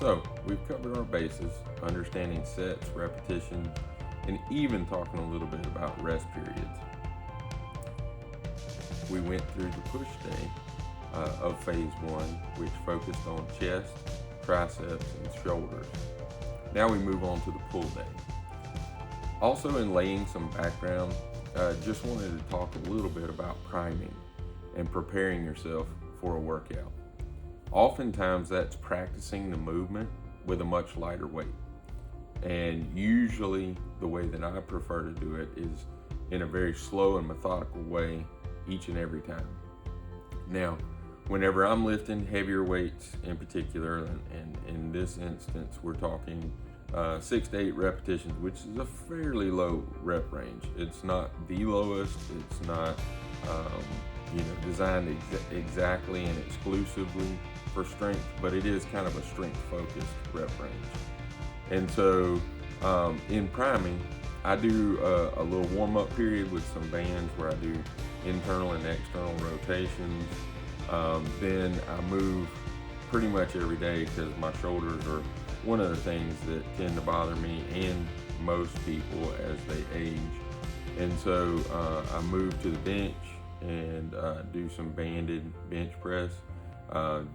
So we've covered our bases, understanding sets, repetitions, and even talking a little bit about rest periods. We went through the push day of phase one, which focused on chest, triceps, and shoulders. Now we move on to the pull day. Also, in laying some background, just wanted to talk a little bit about priming and preparing yourself for a workout. Oftentimes, that's practicing the movement with a much lighter weight. And usually, the way that I prefer to do it is in a very slow and methodical way each and every time. Now, whenever I'm lifting heavier weights in particular, and in this instance, we're talking 6 to 8 repetitions, which is a fairly low rep range. It's not the lowest, it's not designed exactly and exclusively for strength, but it is kind of a strength focused rep range. And so in priming, I do a little warm up period with some bands where I do internal and external rotations. Then I move pretty much every day because my shoulders are one of the things that tend to bother me and most people as they age. And so I move to the bench and do some banded bench press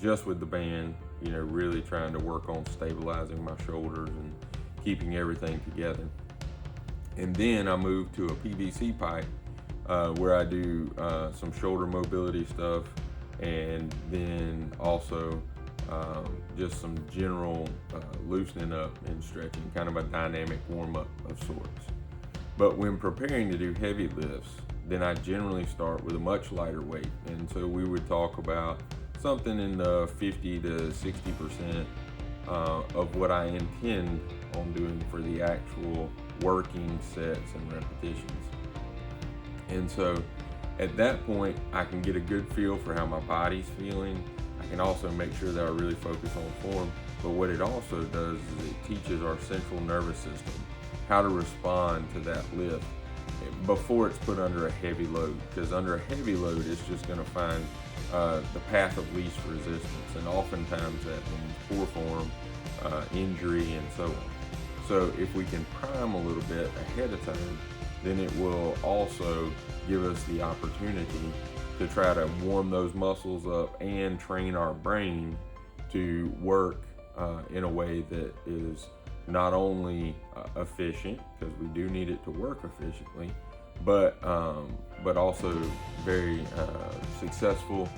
just with the band, really trying to work on stabilizing my shoulders and keeping everything together. And then I move to a PVC pipe where I do some shoulder mobility stuff, and then also just some general loosening up and stretching, kind of a dynamic warm-up of sorts. But when preparing to do heavy lifts, then I generally start with a much lighter weight. And so we would talk about something in the 50 to 60% of what I intend on doing for the actual working sets and repetitions. And so at that point, I can get a good feel for how my body's feeling. I can also make sure that I really focus on form. But what it also does is it teaches our central nervous system how to respond to that lift before it's put under a heavy load. Because under a heavy load, it's just going to find the path of least resistance. And oftentimes that means poor form, injury, and so on. So if we can prime a little bit ahead of time, then it will also give us the opportunity to try to warm those muscles up and train our brain to work in a way that is not only efficient, because we do need it to work efficiently, but also very successful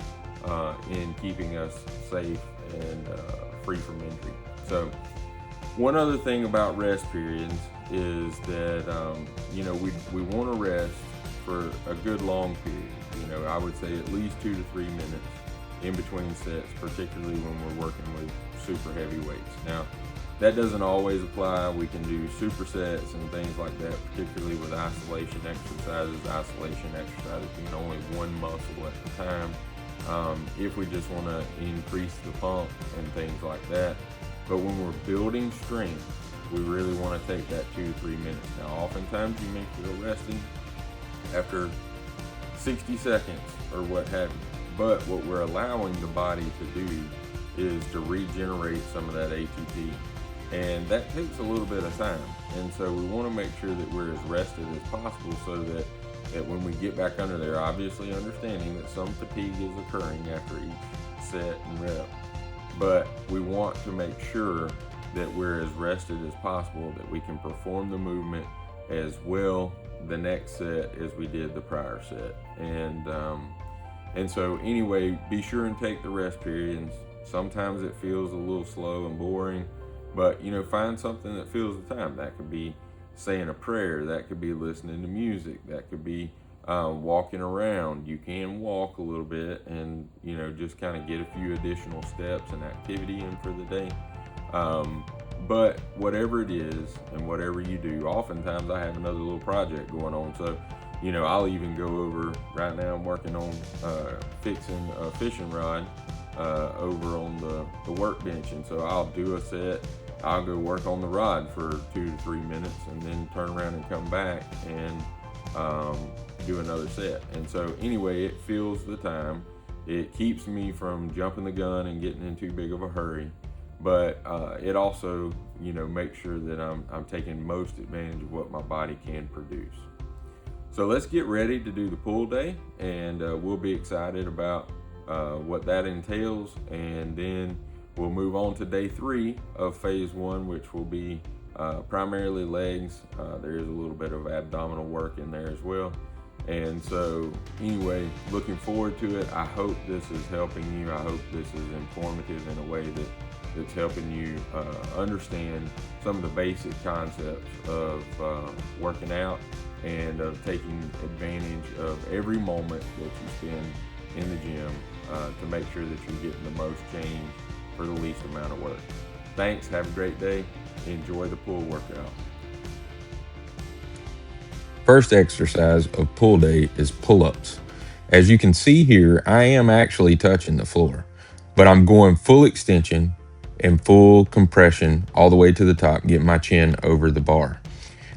in keeping us safe and free from injury. So one other thing about rest periods is that we want to rest for a good long period. I would say at least 2 to 3 minutes in between sets, particularly when we're working with super heavy weights. Now, that doesn't always apply. We can do supersets and things like that, particularly with isolation exercises being only one muscle at a time, if we just want to increase the pump and things like that. But when we're building strength, we really want to take that 2 to 3 minutes. Now, oftentimes you may feel resting after 60 seconds or what have you. But what we're allowing the body to do is to regenerate some of that ATP. And that takes a little bit of time. And so we want to make sure that we're as rested as possible so that when we get back under there, obviously understanding that some fatigue is occurring after each set and rep. But we want to make sure that we're as rested as possible, that we can perform the movement as well the next set as we did the prior set. And so anyway, be sure and take the rest periods. Sometimes it feels a little slow and boring, but find something that fills the time. That could be saying a prayer, that could be listening to music, that could be walking around. You can walk a little bit and just kind of get a few additional steps and activity in for the day. But whatever it is and whatever you do, oftentimes I have another little project going on. So, I'll even go over, right now I'm working on fixing a fishing rod over on the workbench. And so I'll do a set, I'll go work on the rod for 2 to 3 minutes and then turn around and come back and do another set. And so anyway, it fills the time. It keeps me from jumping the gun and getting in too big of a hurry. but it also, makes sure that I'm taking most advantage of what my body can produce. So let's get ready to do the pull day, and we'll be excited about what that entails. And then we'll move on to day 3 of phase 1, which will be primarily legs. There is a little bit of abdominal work in there as well. And so, anyway, looking forward to it. I hope this is helping you. I hope this is informative in a way that's helping you understand some of the basic concepts of working out and of taking advantage of every moment that you spend in the gym to make sure that you're getting the most change for the least amount of work. Thanks. Have a great day. Enjoy the pull workout. First exercise of pull day is pull-ups. As you can see here, I am actually touching the floor, but I'm going full extension and full compression all the way to the top, getting my chin over the bar.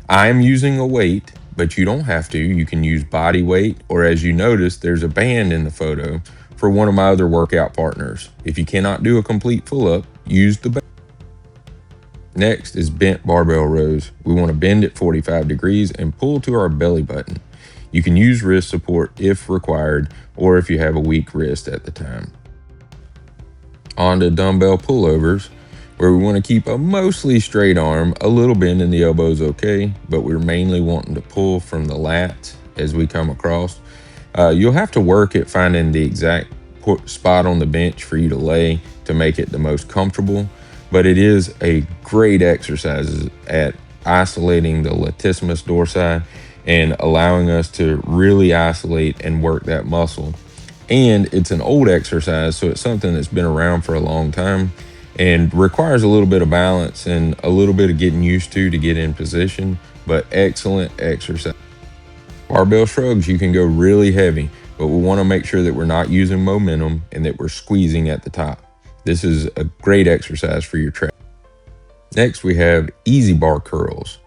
I am using a weight, but you don't have to. You can use body weight, or as you notice, there's a band in the photo for one of my other workout partners. If you cannot do a complete pull-up, use the band. Next is bent barbell rows. We want to bend at 45 degrees and pull to our belly button. You can use wrist support if required, or if you have a weak wrist at the time. On to dumbbell pullovers, where we want to keep a mostly straight arm. A little bend in the elbow is okay, but we're mainly wanting to pull from the lats as we come across. You'll have to work at finding the exact spot on the bench for you to lay to make it the most comfortable, but it is a great exercise at isolating the latissimus dorsi and allowing us to really isolate and work that muscle. And it's an old exercise, so it's something that's been around for a long time and requires a little bit of balance and a little bit of getting used to get in position, but excellent exercise. Barbell shrugs, you can go really heavy, but we want to make sure that we're not using momentum and that we're squeezing at the top. This is a great exercise for your trap. Next, we have easy bar curls.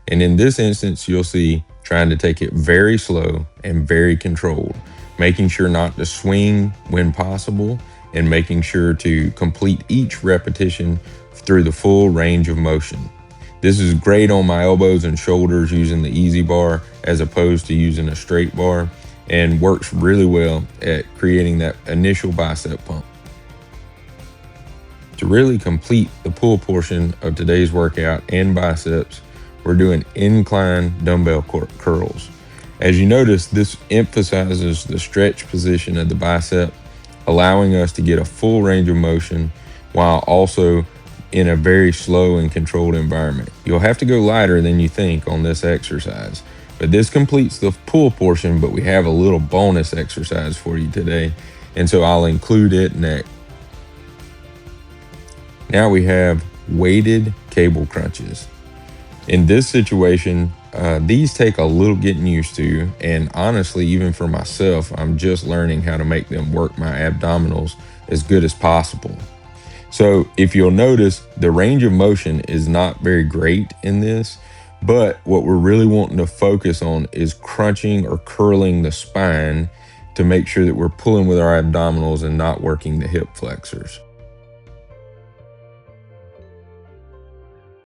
And in this instance, you'll see trying to take it very slow and very controlled, making sure not to swing when possible and making sure to complete each repetition through the full range of motion. This is great on my elbows and shoulders using the easy bar as opposed to using a straight bar, and works really well at creating that initial bicep pump. To really complete the pull portion of today's workout and biceps, we're doing incline dumbbell curls. As you notice, this emphasizes the stretch position of the bicep, allowing us to get a full range of motion while also in a very slow and controlled environment. You'll have to go lighter than you think on this exercise, but this completes the pull portion, but we have a little bonus exercise for you today, and so I'll include it next. Now we have weighted cable crunches. In this situation, these take a little getting used to, and honestly, even for myself, I'm just learning how to make them work my abdominals as good as possible. So if you'll notice, the range of motion is not very great in this, but what we're really wanting to focus on is crunching or curling the spine to make sure that we're pulling with our abdominals and not working the hip flexors.